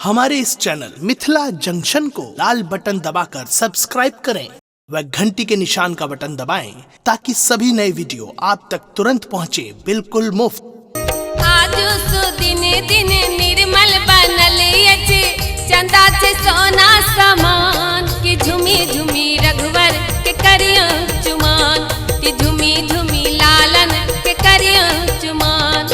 हमारे इस channel Mithila junction को लाल button दबाकर सब्सक्राइब करें व घंटी के निशान का बटन दबाएं ताकि सभी नए वीडियो आप तक तुरंत पहुंचे बिल्कुल मुफ्त। आजो सो दिने दिने निर्मल बनल अछि चंदा से सोना समान की झुमी झुमी रघुवर के करिया चुमान की झुमी झुमी लालन के करिया चुमान।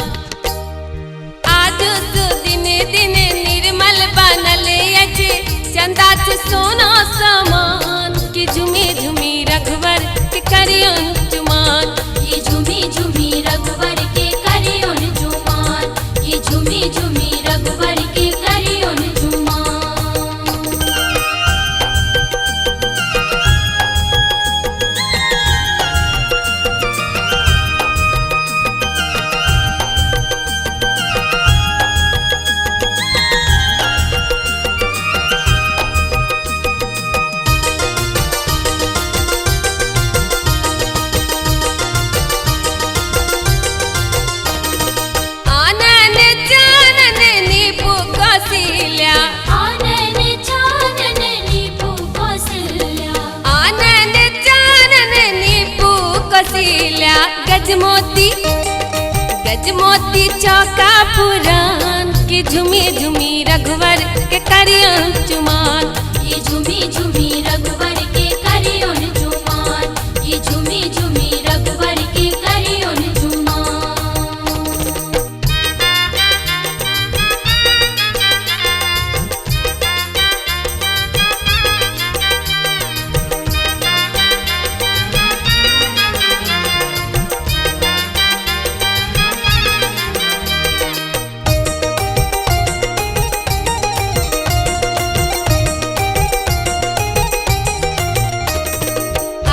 आजो सो दिने दिने निर्मल बनल अछि चंदा से सोना समान की झुमी झुमी रघुवर के करिया चुमान। ये झुमी झुमी रघुवर के करियोन झुमान, ये झुमी झुमी रघुवर के करियोन झुमान। आनन जानन नीपु कौशल्या, आनन जानन नीपु कौशल्या, आनन जानन नीपु कौशल्या। गजमोती गजमोती चौका पुरान की झुमी झुमी रघुवर के करिया चुमान। ये झुमी झुमी रघुवर के करियोन झुमान, ये झुमी झुमी रघुवर के करियोन झुमान।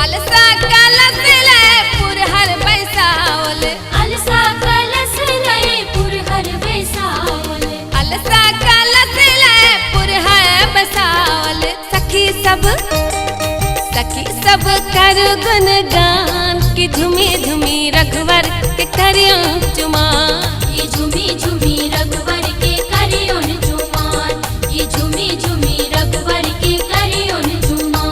अलसा कलश ले पुरहर बैसावल, अलसा कलश लए पुरहर बैसावल, अलसा कलश ले पुरहर बैसावल। सखी सब कर गुणगान की झुमी झुमी रघुवर के करिया चुमान। ये झुमी झुमी रघुवर के करियोन झुमान, ये झुमी झुमी रघुवर के करियोन झुमान।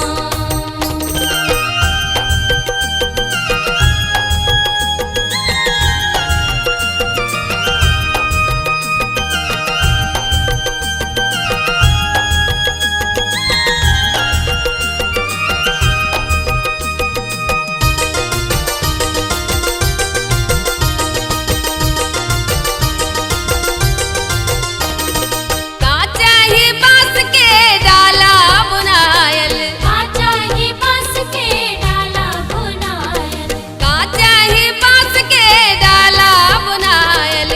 काचा ही बांस के डाला बुनायल, काचा ही बांस के डाला बुनायल, काचा ही बांस के डाला बुनायल।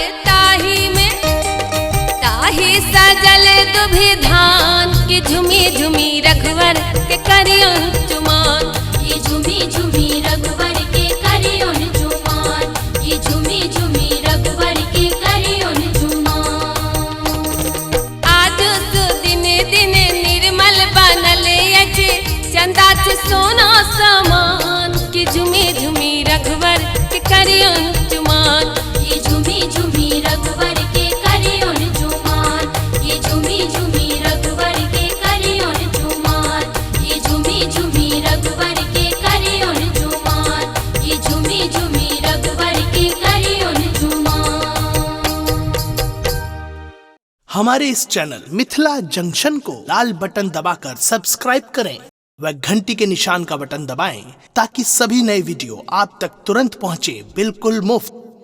ताही सजल दुभि धान की झुमी झुमी रघुवर के करिया चुमान। ये झुमी झुमी रघुवर के करियोन झुमान, ये झुमी झुमी रघुवर के करियोन झुमान। आज सो दिने दिने निर्मल बनल अछि चंदा से सोना समान की झुमी झुमी रघुवर के करिया चुमान। ये झुमी झुमी रघुवर के करियोन झुमान, ये झुमी झुमी रघुवर के करियोन झुमान, ये झुमी झुमी रघुवर के करियोन झुमान, ये झुमी झुमी रघुवर के करियोन झुमान। हमारे इस चैनल मिथिला जंक्शन को लाल बटन दबाकर सब्सक्राइब करें व घंटी के निशान का बटन दबाएं ताकि सभी नए वीडियो आप तक तुरंत पहुंचे बिल्कुल मुफ्त।